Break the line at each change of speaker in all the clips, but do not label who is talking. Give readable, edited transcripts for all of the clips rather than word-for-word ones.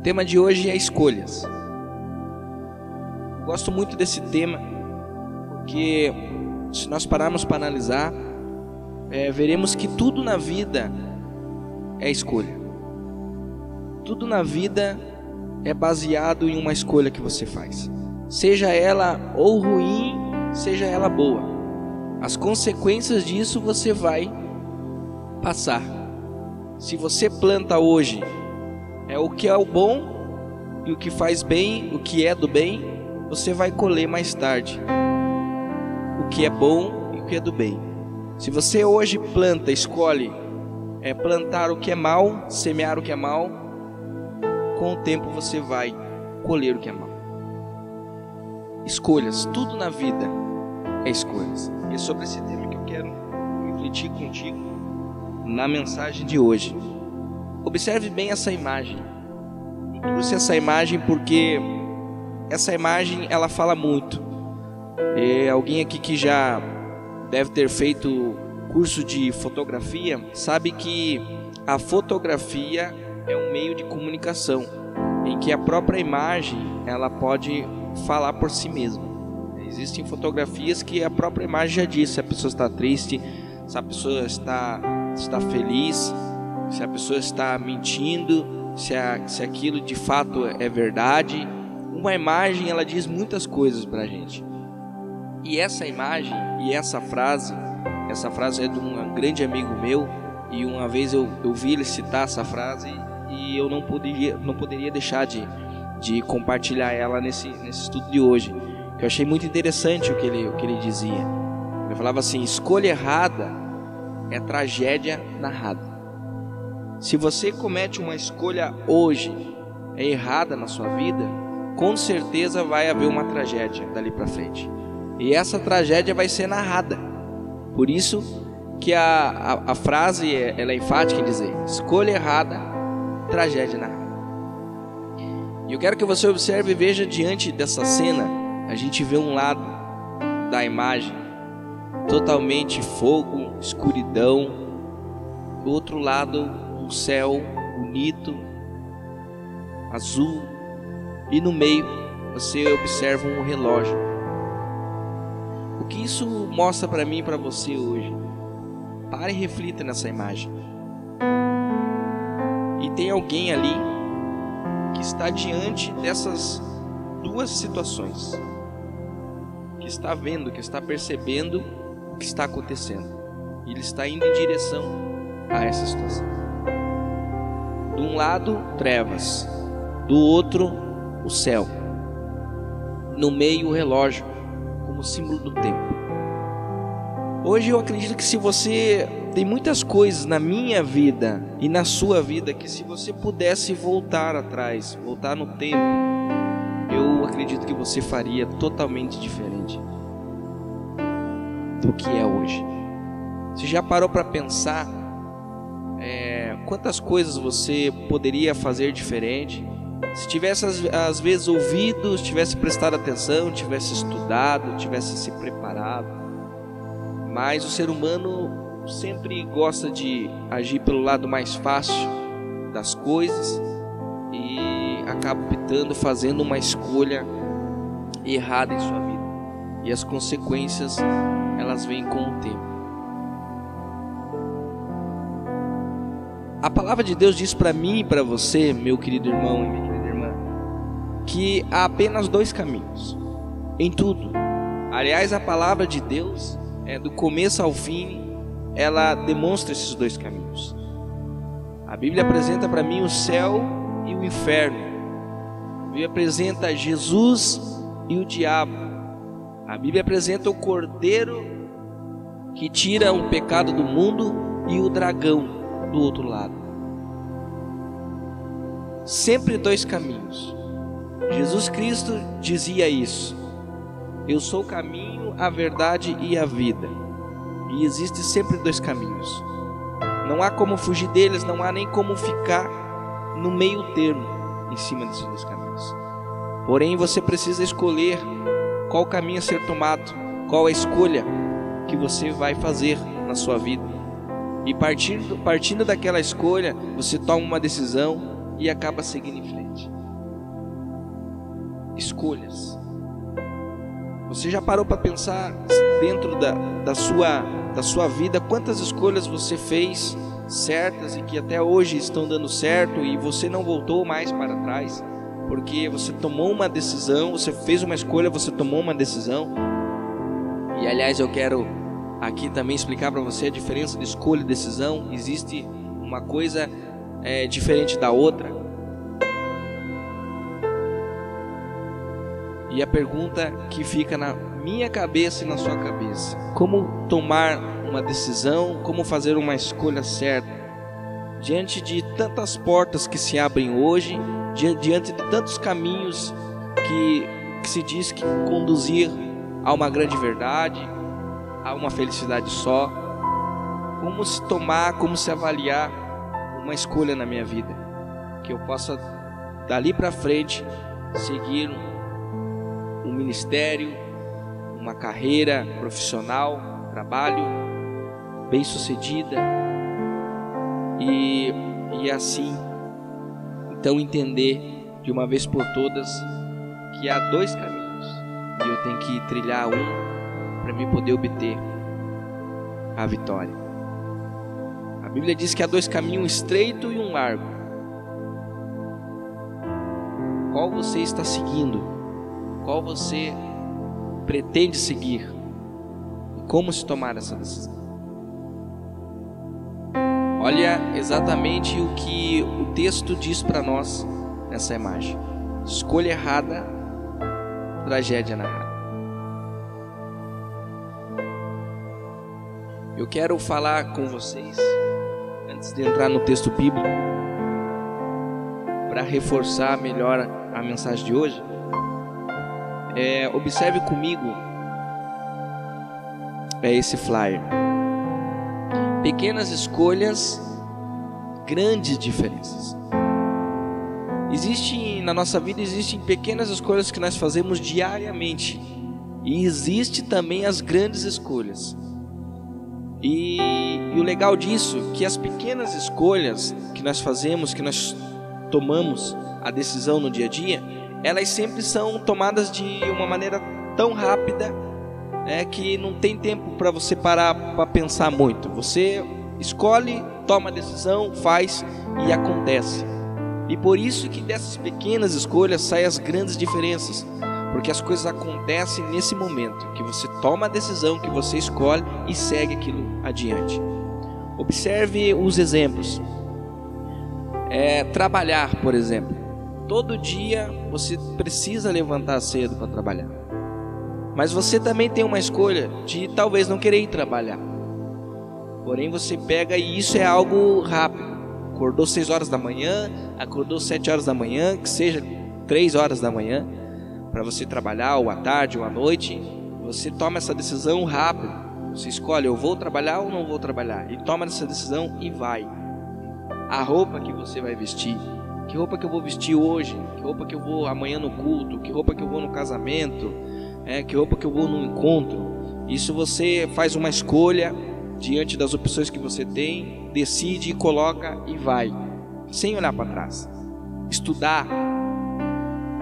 tema de hoje é escolhas. Gosto muito desse tema porque se nós pararmos para analisar, veremos que tudo na vida é escolha. Tudo na vida é baseado em uma escolha que você faz, seja ela ou ruim, seja ela boa. As consequências disso você vai passar. Se você planta hoje o que é o bom e o que faz bem, o que é do bem, você vai colher mais tarde o que é bom e o que é do bem. Se você hoje planta, escolhe plantar o que é mal, semear o que é mal, com o tempo você vai colher o que é mal. Escolhas, tudo na vida é escolhas. E é sobre esse tema que eu quero refletir contigo na mensagem de hoje. Observe bem essa imagem. Eu trouxe essa imagem porque essa imagem ela fala muito. Alguém aqui que já deve ter feito curso de fotografia sabe que a fotografia é um meio de comunicação em que a própria imagem ela pode falar por si mesma. Existem fotografias que a própria imagem já diz se a pessoa está triste, se a pessoa está feliz, se a pessoa está mentindo, se aquilo de fato é verdade. Uma imagem ela diz muitas coisas para a gente. E essa imagem e essa frase é de um grande amigo meu, e uma vez eu vi ele citar essa frase e eu não poderia deixar de compartilhar ela nesse estudo de hoje, que eu achei muito interessante o que ele dizia. Ele falava assim: escolha errada é tragédia narrada. Se você comete uma escolha hoje errada na sua vida, com certeza vai haver uma tragédia dali para frente. E essa tragédia vai ser narrada. Por isso que a frase ela é enfática em dizer: escolha errada, tragédia narrada. E eu quero que você observe e veja diante dessa cena, a gente vê um lado da imagem totalmente fogo, escuridão, do outro lado um céu bonito, azul, e no meio você observa um relógio. O que isso mostra para mim e para você hoje? Pare e reflita nessa imagem. E tem alguém ali que está diante dessas duas situações, que está vendo, que está percebendo o que está acontecendo, e ele está indo em direção a essa situação. De um lado, trevas, do outro, o céu, no meio, o relógio, como símbolo do tempo. Hoje eu acredito que se você tem muitas coisas na minha vida e na sua vida que se você pudesse voltar atrás, voltar no tempo, eu acredito que você faria totalmente diferente do que é hoje. Você já parou para pensar quantas coisas você poderia fazer diferente se tivesse às vezes ouvido, tivesse prestado atenção, tivesse estudado, tivesse se preparado? Mas o ser humano sempre gosta de agir pelo lado mais fácil das coisas e acaba optando, fazendo uma escolha errada em sua vida, e as consequências elas vêm com o tempo. A palavra de Deus diz para mim e para você, meu querido irmão e minha querida irmã, que há apenas dois caminhos em tudo. Aliás, a palavra de Deus, do começo ao fim, ela demonstra esses dois caminhos. A Bíblia apresenta para mim o céu e o inferno. A Bíblia apresenta Jesus e o diabo. A Bíblia apresenta o cordeiro que tira o pecado do mundo e o dragão do outro lado. Sempre dois caminhos. Jesus Cristo dizia isso: eu sou o caminho, a verdade e a vida. E existem sempre dois caminhos. Não há como fugir deles, não há nem como ficar no meio termo em cima desses dois caminhos. Porém, você precisa escolher qual caminho a ser tomado, qual a escolha que você vai fazer na sua vida. E partindo daquela escolha, você toma uma decisão e acaba seguindo em frente. escolhas. Você já parou para pensar dentro da sua vida quantas escolhas você fez certas e que até hoje estão dando certo e você não voltou mais para trás? Porque você tomou uma decisão, você fez uma escolha, você tomou uma decisão. E aliás, eu quero aqui também explicar para você a diferença de escolha e decisão. Existe uma coisa diferente da outra. E a pergunta que fica na minha cabeça e na sua cabeça: como tomar uma decisão, como fazer uma escolha certa diante de tantas portas que se abrem hoje, diante de tantos caminhos que se diz que conduzir a uma grande verdade, a uma felicidade só? Como se tomar, como se avaliar uma escolha na minha vida, que eu possa dali para frente seguir um ministério, uma carreira profissional, trabalho bem sucedida e assim então entender de uma vez por todas que há dois caminhos e eu tenho que trilhar um para me poder obter a vitória. A Bíblia diz que há dois caminhos, um estreito e um largo. Qual você está seguindo? Qual você pretende seguir? E como se tomar essa decisão? Olha exatamente o que o texto diz para nós nessa imagem. Escolha errada, tragédia narrada. Eu quero falar com vocês, antes de entrar no texto bíblico, para reforçar melhor a mensagem de hoje. Observe comigo esse flyer. Pequenas escolhas, grandes diferenças. Na nossa vida existem pequenas escolhas que nós fazemos diariamente, e existe também as grandes escolhas. E o legal disso é que as pequenas escolhas que nós fazemos, que nós tomamos a decisão no dia a dia, elas sempre são tomadas de uma maneira tão rápida que não tem tempo para você parar para pensar muito. Você escolhe, toma a decisão, faz e acontece. E por isso que dessas pequenas escolhas saem as grandes diferenças, porque as coisas acontecem nesse momento que você toma a decisão, que você escolhe e segue aquilo adiante. Observe os exemplos. Trabalhar, por exemplo. Todo dia você precisa levantar cedo para trabalhar, mas você também tem uma escolha de talvez não querer ir trabalhar. Porém você pega, e isso é algo rápido. Acordou 6 horas da manhã, acordou 7 horas da manhã, que seja 3 horas da manhã, para você trabalhar, ou à tarde, ou à noite. Você toma essa decisão rápido. Você escolhe, eu vou trabalhar ou não vou trabalhar, e toma essa decisão e vai. A roupa que você vai vestir, que roupa que eu vou vestir hoje, que roupa que eu vou amanhã no culto, que roupa que eu vou no casamento, que roupa que eu vou no encontro. Isso você faz uma escolha diante das opções que você tem, decide, coloca e vai, sem olhar para trás. Estudar.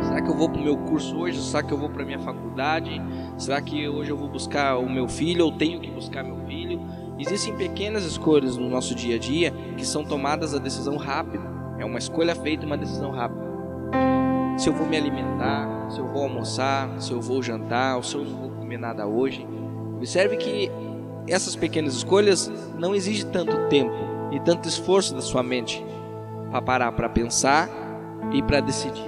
Será que eu vou para o meu curso hoje? Será que eu vou para a minha faculdade? Será que hoje eu vou buscar o meu filho, ou tenho que buscar meu filho? Existem pequenas escolhas no nosso dia a dia que são tomadas a decisão rápida. É uma escolha feita, uma decisão rápida. Se eu vou me alimentar, se eu vou almoçar, se eu vou jantar, ou se eu não vou comer nada hoje. Observe que essas pequenas escolhas não exigem tanto tempo e tanto esforço da sua mente para parar para pensar e para decidir.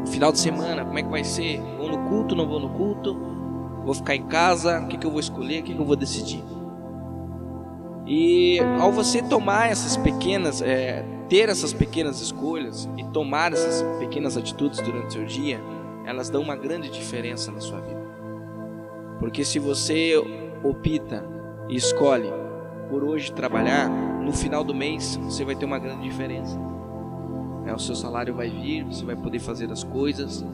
No final de semana, como é que vai ser? Vou no culto, não vou no culto? Vou ficar em casa? O que eu vou escolher? O que eu vou decidir? E ao você tomar essas pequenas, ter essas pequenas escolhas e tomar essas pequenas atitudes durante o seu dia, elas dão uma grande diferença na sua vida. Porque se você opta e escolhe por hoje trabalhar, no final do mês você vai ter uma grande diferença. O seu salário vai vir, você vai poder fazer as coisas.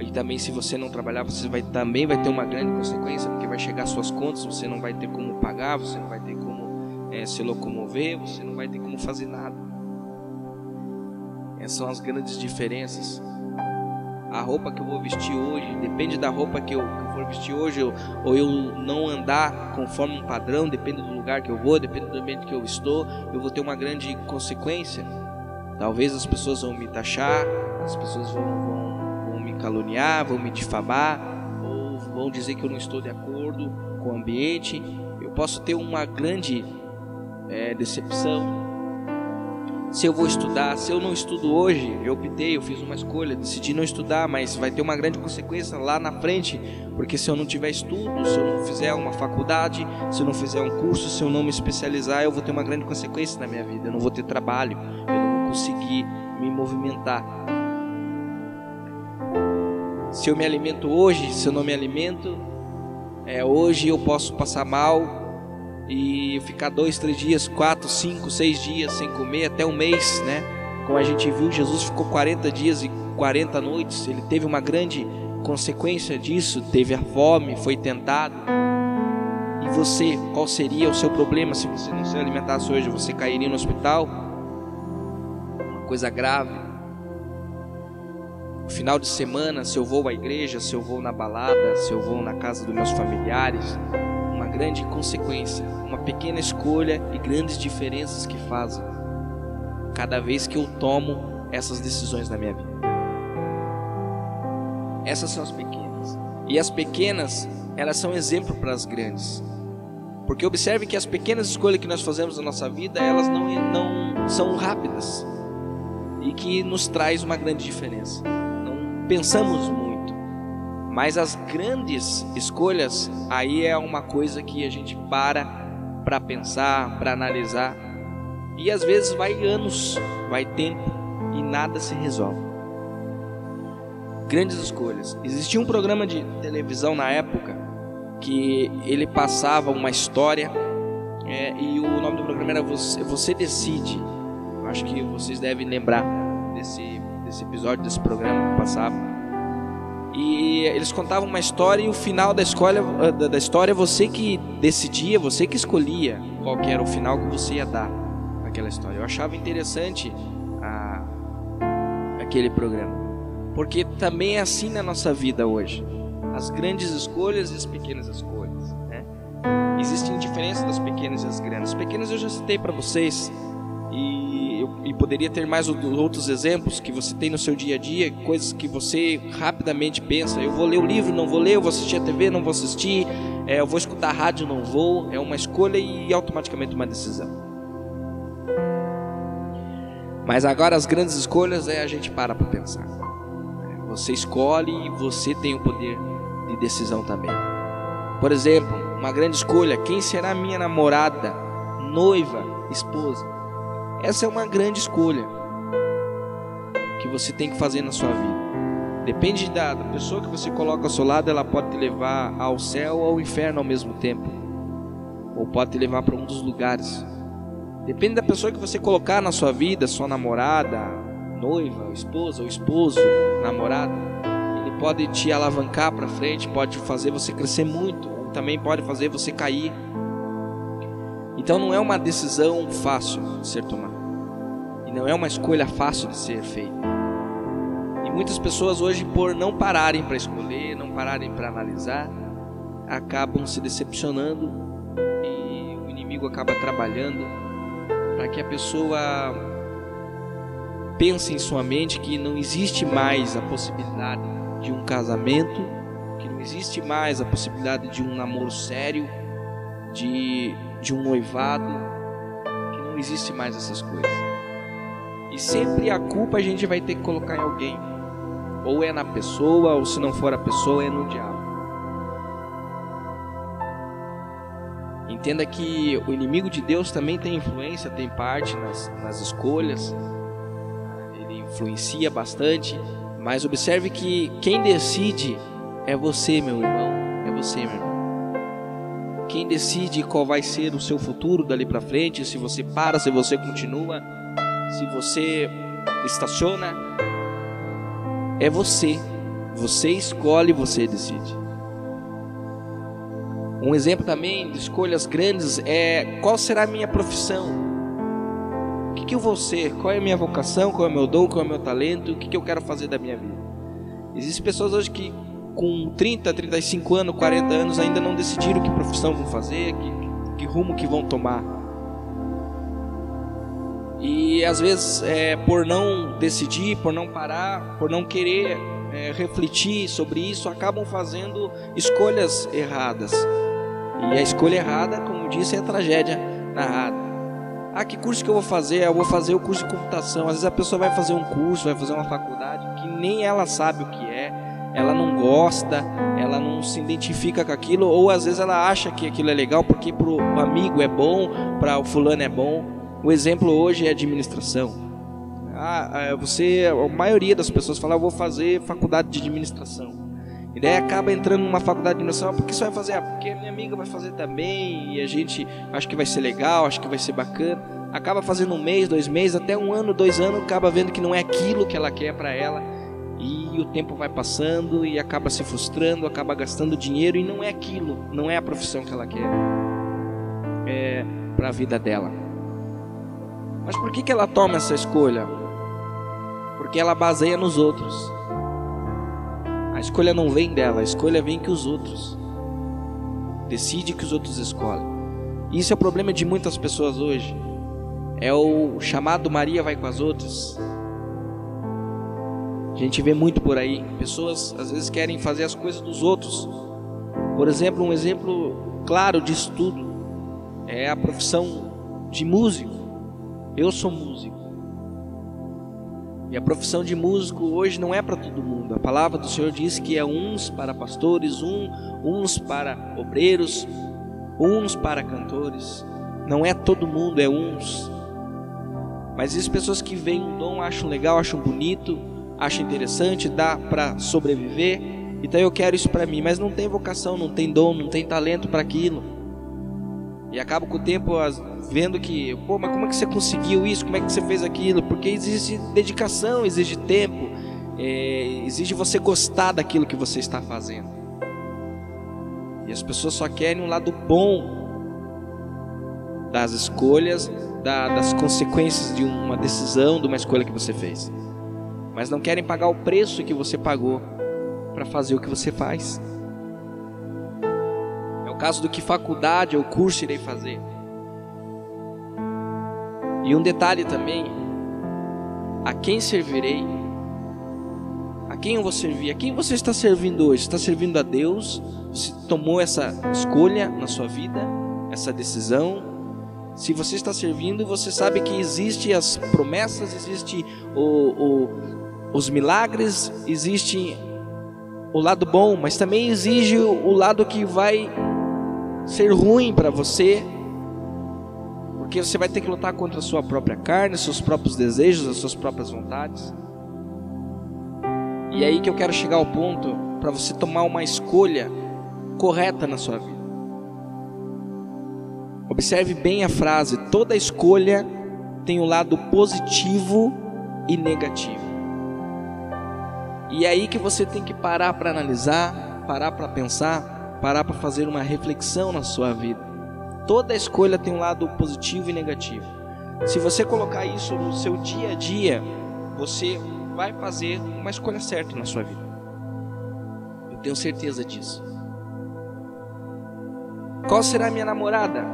E também, se você não trabalhar, você também vai ter uma grande consequência, porque vai chegar às suas contas, você não vai ter como pagar, você não vai ter como se locomover, você não vai ter como fazer nada. Essas são as grandes diferenças. a roupa que eu vou vestir hoje, depende da roupa que eu for vestir hoje, ou eu não andar conforme um padrão, depende do lugar que eu vou, depende do ambiente que eu estou, eu vou ter uma grande consequência. Talvez as pessoas vão me taxar, as pessoas vão me caluniar, vão me difamar, ou vão dizer que eu não estou de acordo com o ambiente. Eu posso ter uma grande decepção. Se eu vou estudar, se eu não estudo hoje, eu fiz uma escolha, decidi não estudar, mas vai ter uma grande consequência lá na frente, porque se eu não tiver estudo, se eu não fizer uma faculdade, se eu não fizer um curso, se eu não me especializar, eu vou ter uma grande consequência na minha vida, eu não vou ter trabalho, eu não vou conseguir me movimentar. Se eu me alimento hoje, se eu não me alimento, hoje eu posso passar mal, e ficar 2, 3 dias, 4, 5, 6 dias sem comer, até um mês, né? Como a gente viu, Jesus ficou 40 dias e 40 noites, ele teve uma grande consequência disso, teve a fome, foi tentado. E você, qual seria o seu problema se você não se alimentasse hoje? Você cairia no hospital? Uma coisa grave. No final de semana, se eu vou à igreja, se eu vou na balada, se eu vou na casa dos meus familiares, uma grande consequência, uma pequena escolha e grandes diferenças que fazem cada vez que eu tomo essas decisões na minha vida. Essas são as pequenas, e as pequenas, elas são exemplo para as grandes, porque observe que as pequenas escolhas que nós fazemos na nossa vida, elas não são rápidas e que nos traz uma grande diferença. Não pensamos muito. Mas as grandes escolhas, aí é uma coisa que a gente para pensar, para analisar. E às vezes vai anos, vai tempo e nada se resolve. Grandes escolhas. Existia um programa de televisão na época que ele passava uma história e o nome do programa era Você Decide. Acho que vocês devem lembrar desse episódio, desse programa que passava. E eles contavam uma história e o final da história você que decidia, você que escolhia qual que era o final que você ia dar naquela história. Eu achava interessante aquele programa, porque também é assim na nossa vida hoje. As grandes escolhas e as pequenas escolhas, né? Existem diferenças das pequenas e das grandes. As pequenas eu já citei para vocês. E poderia ter mais outros exemplos que você tem no seu dia a dia, coisas que você rapidamente pensa: eu vou ler o livro, não vou ler, eu vou assistir a TV, não vou assistir, eu vou escutar a rádio, não vou. É uma escolha e automaticamente uma decisão. Mas agora as grandes escolhas a gente para pensar. Você escolhe e você tem o poder de decisão também. Por exemplo, uma grande escolha: quem será minha namorada, noiva, esposa? Essa é uma grande escolha que você tem que fazer na sua vida. Depende da pessoa que você coloca ao seu lado, ela pode te levar ao céu ou ao inferno ao mesmo tempo, ou pode te levar para um dos lugares. Depende da pessoa que você colocar na sua vida, sua namorada, noiva, esposa ou esposo, namorado. Ele pode te alavancar para frente, pode fazer você crescer muito, ou também pode fazer você cair. Então não é uma decisão fácil de ser tomada. E não é uma escolha fácil de ser feita. E muitas pessoas hoje, por não pararem para escolher, não pararem para analisar, acabam se decepcionando. E o inimigo acaba trabalhando para que a pessoa pense em sua mente que não existe mais a possibilidade de um casamento, que não existe mais a possibilidade de um namoro sério, de um noivado, que não existe mais essas coisas. E sempre a culpa a gente vai ter que colocar em alguém, ou é na pessoa, ou se não for a pessoa, é no diabo. Entenda que o inimigo de Deus também tem influência, tem parte nas escolhas, ele influencia bastante, mas observe que quem decide é você, meu irmão, é você, meu irmão. Quem decide qual vai ser o seu futuro dali para frente, se você para, se você continua, se você estaciona, é você. Você escolhe, você decide. Um exemplo também de escolhas grandes é: qual será a minha profissão? O que eu vou ser? Qual é a minha vocação? Qual é o meu dom? Qual é o meu talento? O que eu quero fazer da minha vida? Existem pessoas hoje que com 30, 35 anos, 40 anos ainda não decidiram que profissão vão fazer, que rumo que vão tomar. E às vezes por não decidir, por não parar, por não querer refletir sobre isso, acabam fazendo escolhas erradas. E a escolha errada, como disse, é a tragédia narrada. Que curso que eu vou fazer? Eu vou fazer o curso de computação. Às vezes a pessoa vai fazer um curso, vai fazer uma faculdade que nem ela sabe o que é, ela não gosta, ela não se identifica com aquilo, ou às vezes ela acha que aquilo é legal porque para o amigo é bom, para o fulano é bom. O exemplo hoje é administração. A maioria das pessoas fala, eu vou fazer faculdade de administração. E daí acaba entrando numa faculdade de administração, porque você vai fazer? Porque a minha amiga vai fazer também, e a gente acha que vai ser legal, acha que vai ser bacana. Acaba fazendo 1 mês, 2 meses, até 1 ano, 2 anos, acaba vendo que não é aquilo que ela quer para ela. E o tempo vai passando e acaba se frustrando, acaba gastando dinheiro, e não é aquilo, não é a profissão que ela quer para a vida dela. Mas por que ela toma essa escolha? Porque ela baseia nos outros. A escolha não vem dela, a escolha vem que os outros decide, que os outros escolhem. Isso é o problema de muitas pessoas hoje. É o chamado Maria vai com as outras. A gente vê muito por aí. Pessoas às vezes querem fazer as coisas dos outros. Por exemplo, um exemplo claro disso tudo é a profissão de músico. Eu sou músico. E a profissão de músico hoje não é para todo mundo. A palavra do Senhor diz que é uns para pastores, uns para obreiros, uns para cantores. Não é todo mundo, é uns. Mas existem pessoas que veem um dom, acham legal, acham bonito, acham interessante, dá para sobreviver. Então eu quero isso para mim, mas não tem vocação, não tem dom, não tem talento para aquilo. E acaba com o tempo vendo que, mas como é que você conseguiu isso? Como é que você fez aquilo? Porque exige dedicação, exige tempo, exige você gostar daquilo que você está fazendo. E as pessoas só querem um lado bom das escolhas, das consequências de uma decisão, de uma escolha que você fez. Mas não querem pagar o preço que você pagou para fazer o que você faz. O caso do que faculdade ou curso irei fazer. E um detalhe também: a quem servirei? A quem eu vou servir? A quem você está servindo hoje? Está servindo a Deus? Você tomou essa escolha na sua vida, essa decisão? Se você está servindo, você sabe que existem as promessas, existe os milagres, existe o lado bom, mas também exige o lado que vai ser ruim para você, porque você vai ter que lutar contra a sua própria carne, seus próprios desejos, as suas próprias vontades. E é aí que eu quero chegar ao ponto para você tomar uma escolha correta na sua vida. Observe bem a frase: toda escolha tem um lado positivo e negativo. E é aí que você tem que parar para analisar, parar para pensar, parar para fazer uma reflexão na sua vida. Toda escolha tem um lado positivo e negativo. Se você colocar isso no seu dia a dia, você vai fazer uma escolha certa na sua vida. Eu tenho certeza disso. Qual será a minha namorada?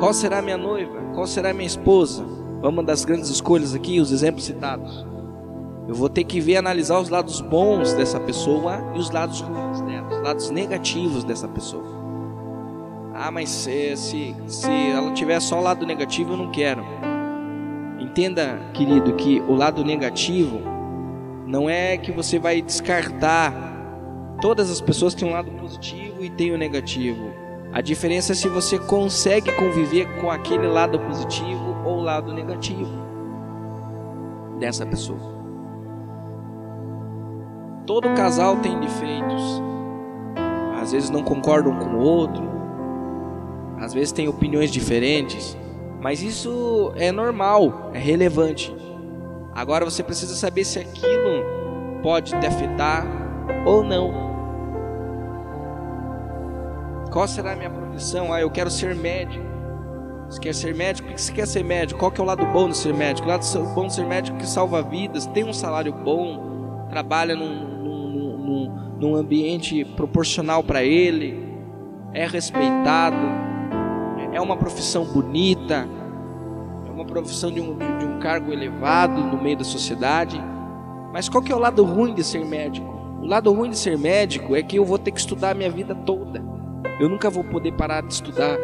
Qual será a minha noiva? Qual será a minha esposa? Vamos das grandes escolhas aqui, os exemplos citados. Eu vou ter que ver, analisar os lados bons dessa pessoa e os lados ruins dela, os lados negativos dessa pessoa. Mas se ela tiver só o lado negativo, eu não quero. Entenda, querido, que o lado negativo não é que você vai descartar. Todas as pessoas têm um lado positivo e têm o negativo. A diferença é se você consegue conviver com aquele lado positivo ou o lado negativo dessa pessoa. Todo casal tem defeitos. Às vezes não concordam com o outro, às vezes tem opiniões diferentes, mas isso é normal, é relevante. Agora você precisa saber se aquilo pode te afetar ou não. Qual será a minha profissão? Eu quero ser médico. Você quer ser médico? Por que você quer ser médico? Qual que é o lado bom de ser médico? O lado bom de ser médico é que salva vidas, tem um salário bom, trabalha num num ambiente proporcional para ele, é respeitado, é uma profissão bonita, é uma profissão de um cargo elevado no meio da sociedade. Mas qual que é o lado ruim de ser médico? O lado ruim de ser médico é que eu vou ter que estudar a minha vida toda. Eu nunca vou poder parar de estudar,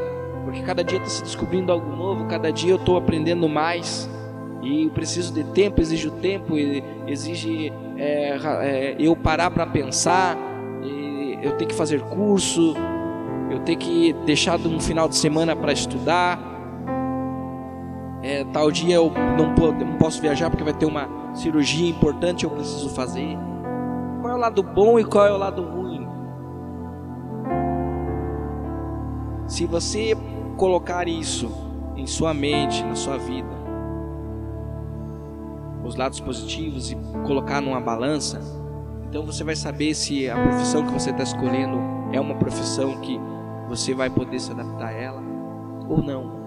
porque cada dia está se descobrindo algo novo, cada dia eu estou aprendendo mais. E eu preciso de tempo, exige o tempo, exige eu parar para pensar, eu tenho que fazer curso, eu tenho que deixar um final de semana para estudar. Tal dia eu não posso viajar porque vai ter uma cirurgia importante, eu preciso fazer. Qual é o lado bom e qual é o lado ruim? Se você colocar isso em sua mente, na sua vida, os lados positivos, e colocar numa balança, então você vai saber se a profissão que você está escolhendo é uma profissão que você vai poder se adaptar a ela ou não.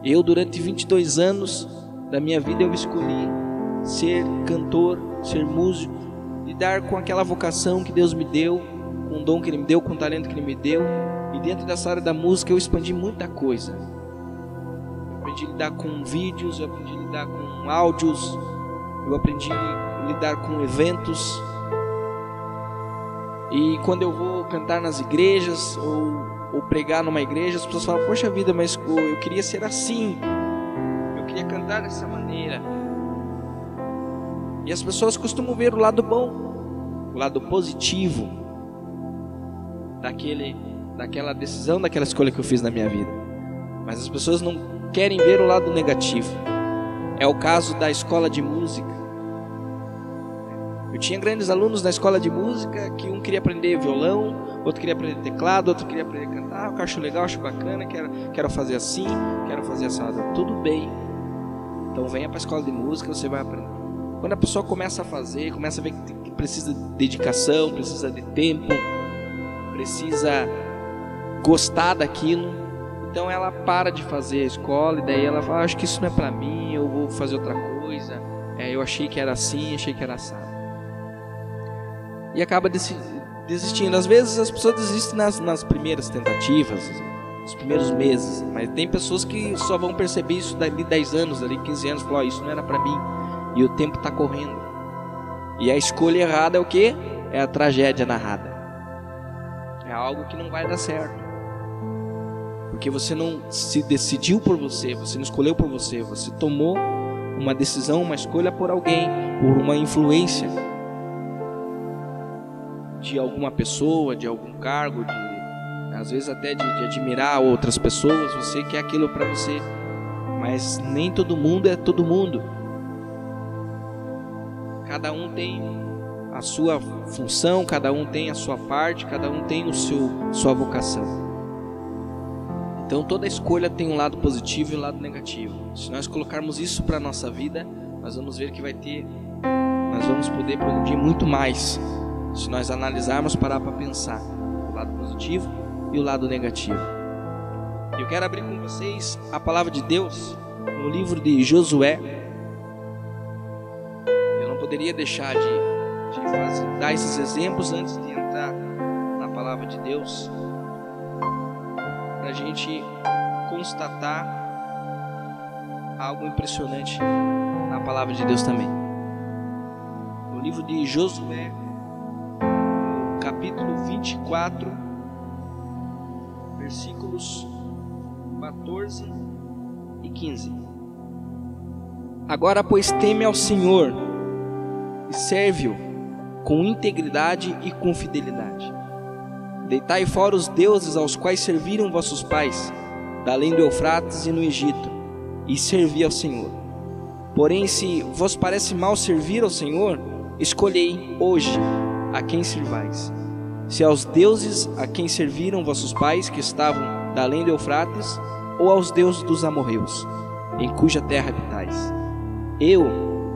Eu, durante 22 anos da minha vida, eu escolhi ser cantor, ser músico, lidar com aquela vocação que Deus me deu, com o dom que Ele me deu, com o talento que Ele me deu. E dentro dessa área da música eu expandi muita coisa. Eu aprendi a lidar com vídeos, eu aprendi a lidar com áudios, eu aprendi a lidar com eventos. E quando eu vou cantar nas igrejas ou pregar numa igreja, as pessoas falam: poxa vida, mas eu queria ser assim, eu queria cantar dessa maneira. E as pessoas costumam ver o lado bom, o lado positivo daquela decisão, daquela escolha que eu fiz na minha vida. Mas as pessoas não querem ver o lado negativo. É o caso da escola de música. Eu tinha grandes alunos na escola de música que um queria aprender violão, outro queria aprender teclado, outro queria aprender a cantar. Eu acho legal, acho bacana, quero fazer assim, quero fazer assado. Tudo bem. Então venha para a escola de música, você vai aprender. Quando a pessoa começa a fazer, começa a ver que precisa de dedicação, precisa de tempo, precisa gostar daquilo, então ela para de fazer a escola, e daí ela fala: acho que isso não é para mim, eu vou fazer outra coisa, eu achei que era assim, achei que era assado. E acaba desistindo. Às vezes as pessoas desistem nas primeiras tentativas, nos primeiros meses, mas tem pessoas que só vão perceber isso dali 10 anos, dali 15 anos, falar: isso não era para mim. E o tempo está correndo. E a escolha errada é o quê? É a tragédia narrada. É algo que não vai dar certo. Porque você não se decidiu por você, você não escolheu por você, você tomou uma decisão, uma escolha por alguém, por uma influência de alguma pessoa, de algum cargo, às vezes até de admirar outras pessoas. Você quer aquilo para você, mas nem todo mundo é todo mundo. Cada um tem a sua função, cada um tem a sua parte, cada um tem sua vocação. Então toda escolha tem um lado positivo e um lado negativo. Se nós colocarmos isso para a nossa vida, nós vamos ver que nós vamos poder progredir muito mais. Se nós analisarmos, parar para pensar o lado positivo e o lado negativo. Eu quero abrir com vocês a palavra de Deus no livro de Josué. Poderia deixar de dar esses exemplos antes de entrar na palavra de Deus, para a gente constatar algo impressionante na palavra de Deus também. No livro de Josué, capítulo 24, versículos 14 e 15. Agora, pois, teme ao Senhor e serve-o com integridade e com fidelidade. Deitai fora os deuses aos quais serviram vossos pais, da além do Eufrates e no Egito, e servi ao Senhor. Porém, se vos parece mal servir ao Senhor, escolhei hoje a quem servais: se aos deuses a quem serviram vossos pais, que estavam da além do Eufrates, ou aos deuses dos amorreus, em cuja terra habitais. Eu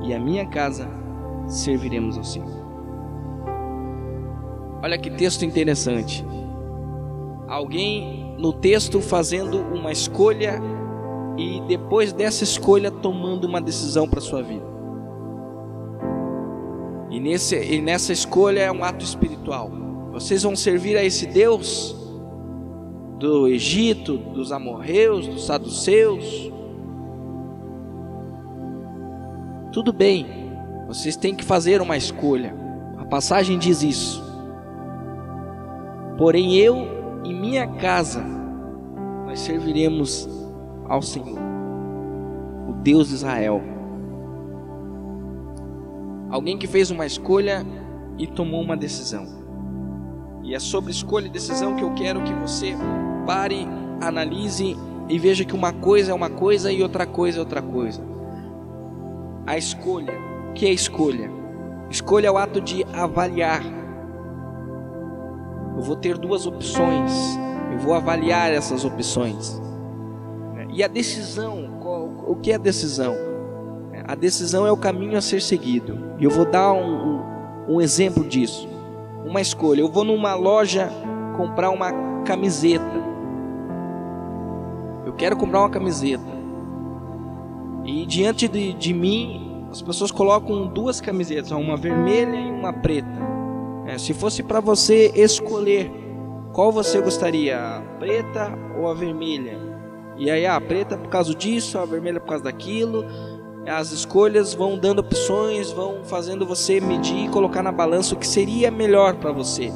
e a minha casa serviremos ao Senhor. Olha que texto interessante. Alguém no texto fazendo uma escolha e depois dessa escolha tomando uma decisão para a sua vida. E nessa escolha é um ato espiritual. Vocês vão servir a esse Deus do Egito, dos amorreus, dos saduceus. Tudo bem, vocês têm que fazer uma escolha. A passagem diz isso. Porém eu e minha casa, nós serviremos ao Senhor, o Deus de Israel. Alguém que fez uma escolha e tomou uma decisão. E é sobre escolha e decisão que eu quero que você pare, analise e veja que uma coisa é uma coisa e outra coisa é outra coisa. A escolha. O que é escolha? Escolha é o ato de avaliar. Eu vou ter duas opções. Eu vou avaliar essas opções. E a decisão, o que é a decisão? A decisão é o caminho a ser seguido. E eu vou dar um exemplo disso. Uma escolha. Eu vou numa loja comprar uma camiseta. Eu quero comprar uma camiseta. E diante de mim, as pessoas colocam duas camisetas, uma vermelha e uma preta. Se fosse para você escolher, qual você gostaria? A preta ou a vermelha? E aí a preta por causa disso, a vermelha por causa daquilo. As escolhas vão dando opções, vão fazendo você medir e colocar na balança o que seria melhor para você.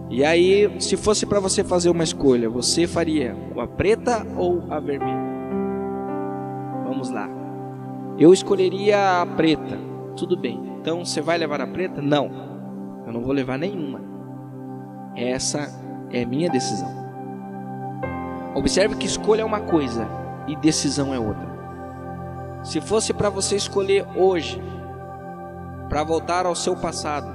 E aí, se fosse para você fazer uma escolha, você faria a preta ou a vermelha? Vamos lá. Eu escolheria a preta. Tudo bem. Então, você vai levar a preta? Não. Eu não vou levar nenhuma. Essa é a minha decisão. Observe que escolha é uma coisa e decisão é outra. Se fosse para você escolher hoje, para voltar ao seu passado,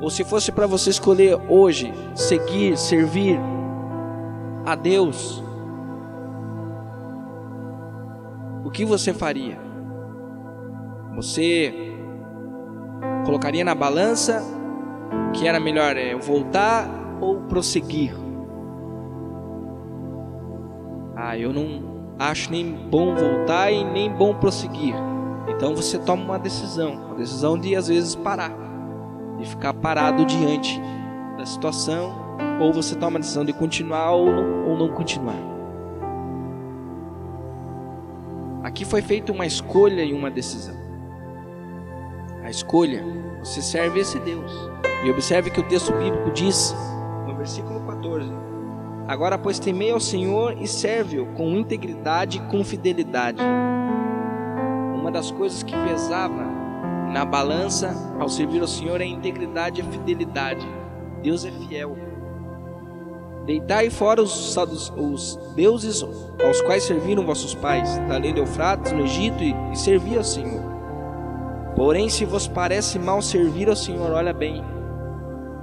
ou se fosse para você escolher hoje, seguir, servir a Deus, o que você faria? Você colocaria na balança que era melhor voltar ou prosseguir? Eu não acho nem bom voltar e nem bom prosseguir. Então você toma uma decisão de às vezes parar, de ficar parado diante da situação, ou você toma a decisão de continuar ou não continuar. Aqui foi feita uma escolha e uma decisão. A escolha, você serve esse Deus. E observe que o texto bíblico diz, no versículo 14: agora, pois, temei ao Senhor e serve-o com integridade e com fidelidade. Uma das coisas que pesava na balança ao servir ao Senhor é a integridade e a fidelidade. Deus é fiel. Deitai fora os deuses aos quais serviram vossos pais, da além de Eufrates, no Egito, e servi ao Senhor. Porém, se vos parece mal servir ao Senhor, olha bem,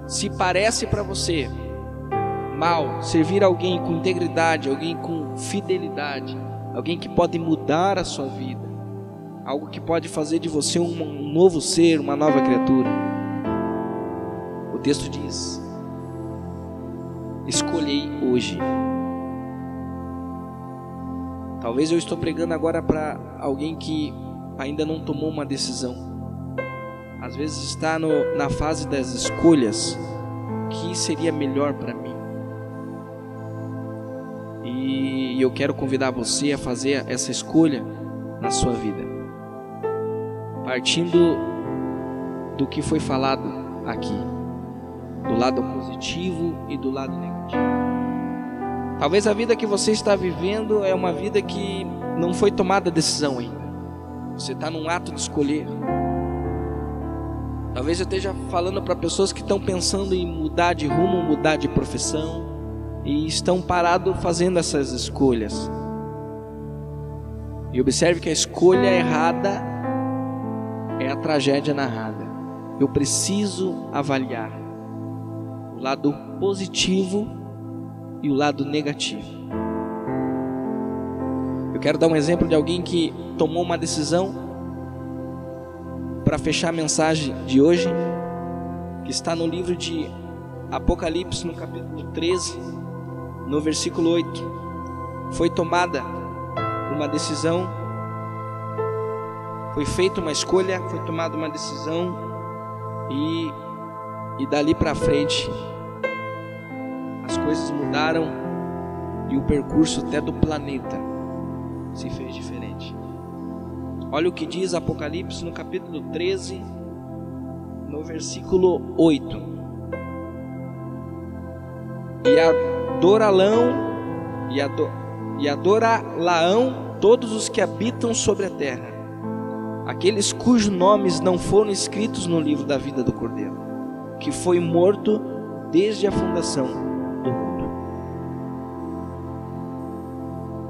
se parece para você mal servir alguém com integridade, alguém com fidelidade, alguém que pode mudar a sua vida, algo que pode fazer de você um novo ser, uma nova criatura, o texto diz: escolhei hoje. Talvez eu estou pregando agora para alguém que ainda não tomou uma decisão. Às vezes está na fase das escolhas. O que seria melhor para mim? E eu quero convidar você a fazer essa escolha na sua vida, partindo do que foi falado aqui, do lado positivo e do lado negativo. Talvez a vida que você está vivendo é uma vida que não foi tomada a decisão ainda. Você está num ato de escolher. Talvez eu esteja falando para pessoas que estão pensando em mudar de rumo, mudar de profissão, e estão parados fazendo essas escolhas. E observe que a escolha errada é a tragédia narrada. Eu preciso avaliar o lado positivo e o lado negativo. Eu quero dar um exemplo de alguém que tomou uma decisão para fechar a mensagem de hoje, que está no livro de Apocalipse, no capítulo 13, no versículo 8. Foi tomada uma decisão foi feita uma escolha, foi tomada uma decisão e dali para frente as coisas mudaram e o percurso até do planeta se fez diferente. Olha o que diz Apocalipse no capítulo 13, no versículo 8. E adorá-laão todos os que habitam sobre a terra, aqueles cujos nomes não foram escritos no livro da vida do Cordeiro, que foi morto desde a fundação do mundo.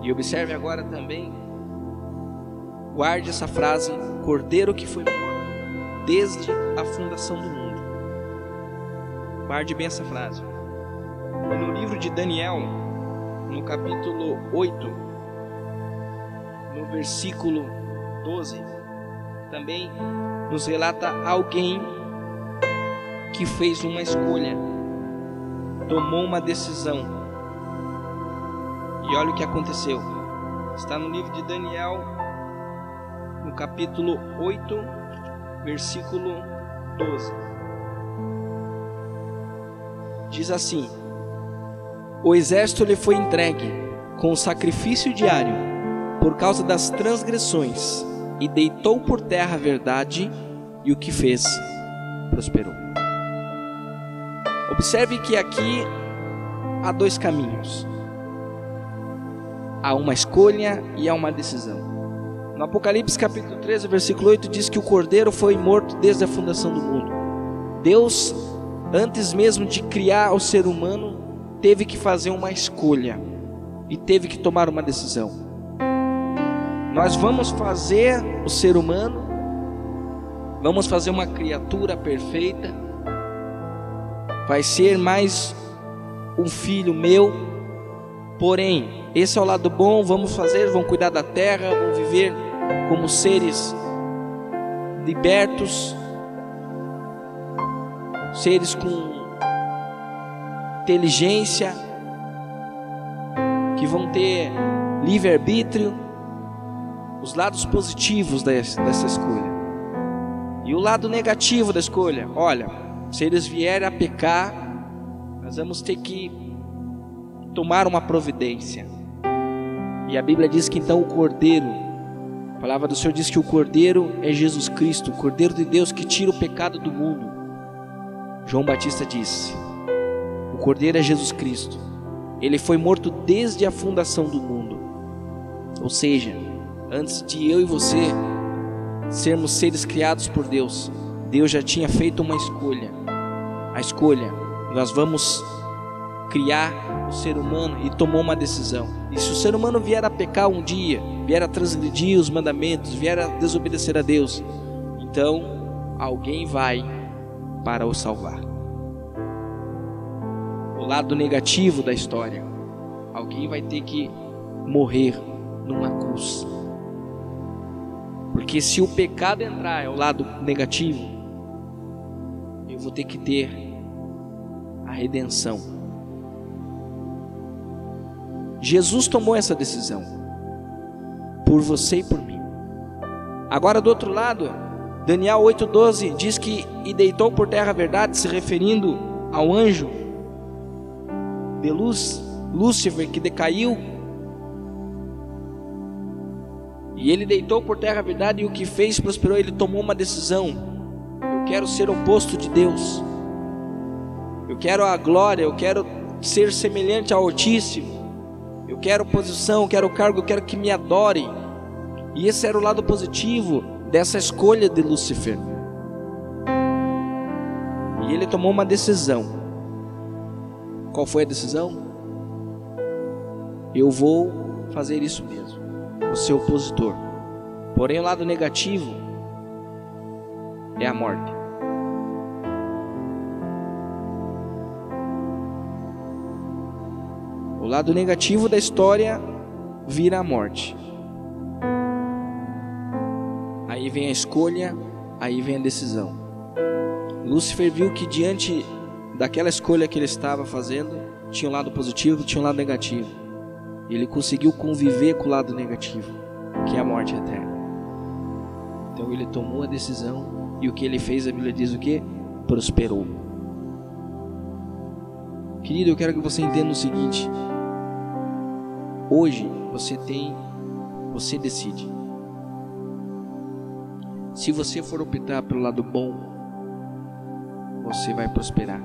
E observe agora também, guarde essa frase, Cordeiro que foi morto desde a fundação do mundo. Guarde bem essa frase. E no livro de Daniel, no capítulo 8, no versículo 12, também nos relata alguém que fez uma escolha, tomou uma decisão. E olha o que aconteceu. Está no livro de Daniel, no capítulo 8, versículo 12. Diz assim: o exército lhe foi entregue com o sacrifício diário por causa das transgressões, e deitou por terra a verdade, e o que fez prosperou. Observe que aqui há dois caminhos. Há uma escolha e há uma decisão. No Apocalipse capítulo 13, versículo 8, diz que o Cordeiro foi morto desde a fundação do mundo. Deus, antes mesmo de criar o ser humano, teve que fazer uma escolha e teve que tomar uma decisão. Nós vamos fazer o ser humano, vamos fazer uma criatura perfeita, vai ser mais um filho meu, porém, esse é o lado bom, vamos cuidar da terra, vamos viver como seres libertos, seres com inteligência, que vão ter livre-arbítrio, os lados positivos dessa escolha. E o lado negativo da escolha, olha, se eles vierem a pecar, nós vamos ter que tomar uma providência. E a Bíblia diz que então o Cordeiro, a palavra do Senhor diz que o Cordeiro é Jesus Cristo, o Cordeiro de Deus que tira o pecado do mundo. João Batista disse: o Cordeiro é Jesus Cristo. Ele foi morto desde a fundação do mundo. Ou seja, antes de eu e você sermos seres criados por Deus, Deus já tinha feito uma escolha. A escolha, nós vamos criar o ser humano, e tomou uma decisão. E se o ser humano vier a pecar um dia, vier a transgredir os mandamentos, vier a desobedecer a Deus, então alguém vai para o salvar. O lado negativo da história, alguém vai ter que morrer numa cruz. Porque se o pecado entrar, é o lado negativo, eu vou ter que ter a redenção. Jesus tomou essa decisão por você e por mim. Agora do outro lado, Daniel 8:12 diz que e deitou por terra a verdade, se referindo ao anjo de luz, Lúcifer, que decaiu. E ele deitou por terra a verdade, e o que fez prosperou. Ele tomou uma decisão: eu quero ser oposto de Deus, eu quero a glória, eu quero ser semelhante ao Altíssimo, eu quero posição, eu quero cargo, eu quero que me adorem. E esse era o lado positivo dessa escolha de Lúcifer. E ele tomou uma decisão. Qual foi a decisão? Eu vou fazer isso mesmo, vou ser opositor. Porém o lado negativo é a morte. O lado negativo da história vira a morte. Aí vem a escolha, aí vem a decisão. Lúcifer viu que diante daquela escolha que ele estava fazendo, tinha um lado positivo, tinha um lado negativo. E ele conseguiu conviver com o lado negativo, que é a morte eterna. Então ele tomou a decisão e o que ele fez, a Bíblia diz o quê? Prosperou. Querido, eu quero que você entenda o seguinte: hoje você decide. Se você for optar pelo lado bom, você vai prosperar,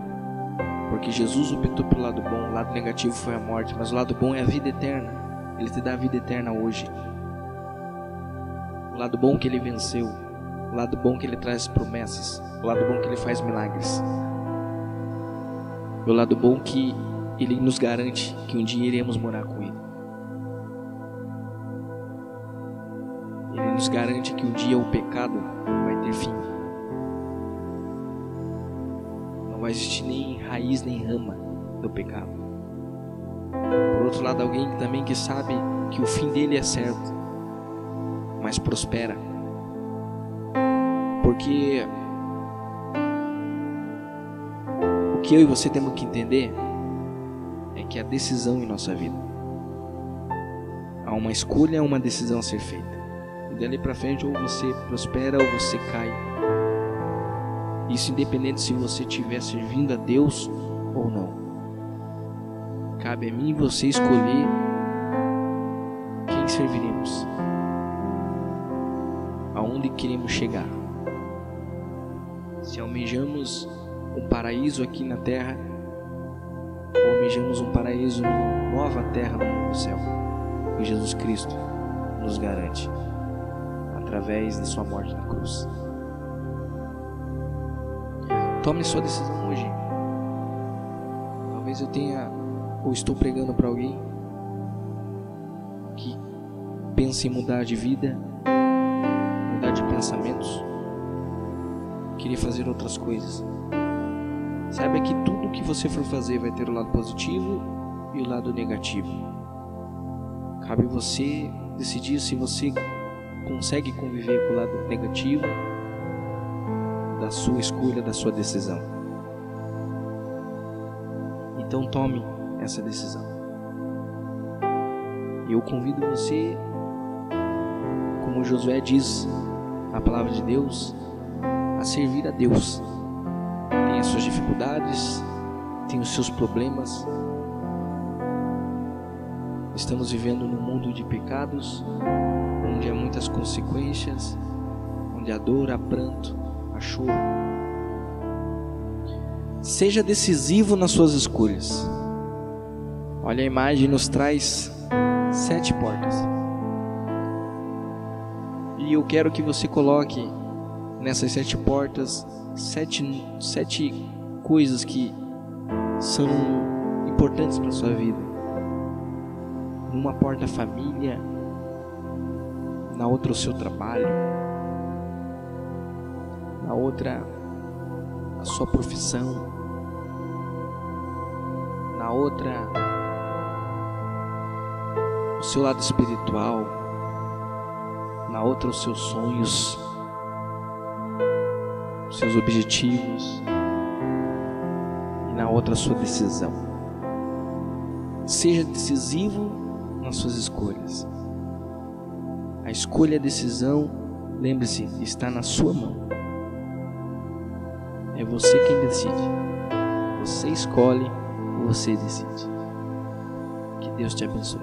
porque Jesus optou pelo lado bom. O lado negativo foi a morte, mas o lado bom é a vida eterna. Ele te dá a vida eterna hoje. O lado bom que ele venceu, o lado bom que ele traz promessas, o lado bom que ele faz milagres, o lado bom que ele nos garante que um dia iremos morar com ele. Ele nos garante que um dia o pecado vai ter fim. Não vai existir nem raiz nem rama do pecado. Por outro lado, alguém também que sabe que o fim dele é certo, mas prospera. Porque o que eu e você temos que entender é que a decisão em nossa vida, há uma escolha, uma decisão a ser feita. E dali para frente, ou você prospera ou você cai. Isso independente se você estiver servindo a Deus ou não. Cabe a mim e você escolher quem serviremos, aonde queremos chegar. Se almejamos um paraíso aqui na terra, ou almejamos um paraíso numa nova terra no novo céu, que Jesus Cristo nos garante através da sua morte na cruz. Tome sua decisão hoje. Talvez eu tenha ou estou pregando para alguém que pensa em mudar de vida, mudar de pensamentos, querer fazer outras coisas. Saiba que tudo que você for fazer vai ter o lado positivo e o lado negativo. Cabe você decidir se você consegue conviver com o lado negativo da sua escolha, da sua decisão. Então tome essa decisão. E eu convido você, como Josué diz na palavra de Deus, a servir a Deus. Tem as suas dificuldades, tem os seus problemas. Estamos vivendo num mundo de pecados, onde há muitas consequências, onde há dor, há pranto, há choro. Seja decisivo nas suas escolhas. Olha, a imagem nos traz 7 portas. E eu quero que você coloque nessas 7 portas 7 coisas que são importantes para a sua vida. Numa porta a família, na outra o seu trabalho, na outra a sua profissão, na outra o seu lado espiritual, na outra os seus sonhos, os seus objetivos, e na outra a sua decisão. Seja decisivo nas suas escolhas. A escolha e a decisão, lembre-se, está na sua mão. É você quem decide. Você escolhe, você decide. Que Deus te abençoe.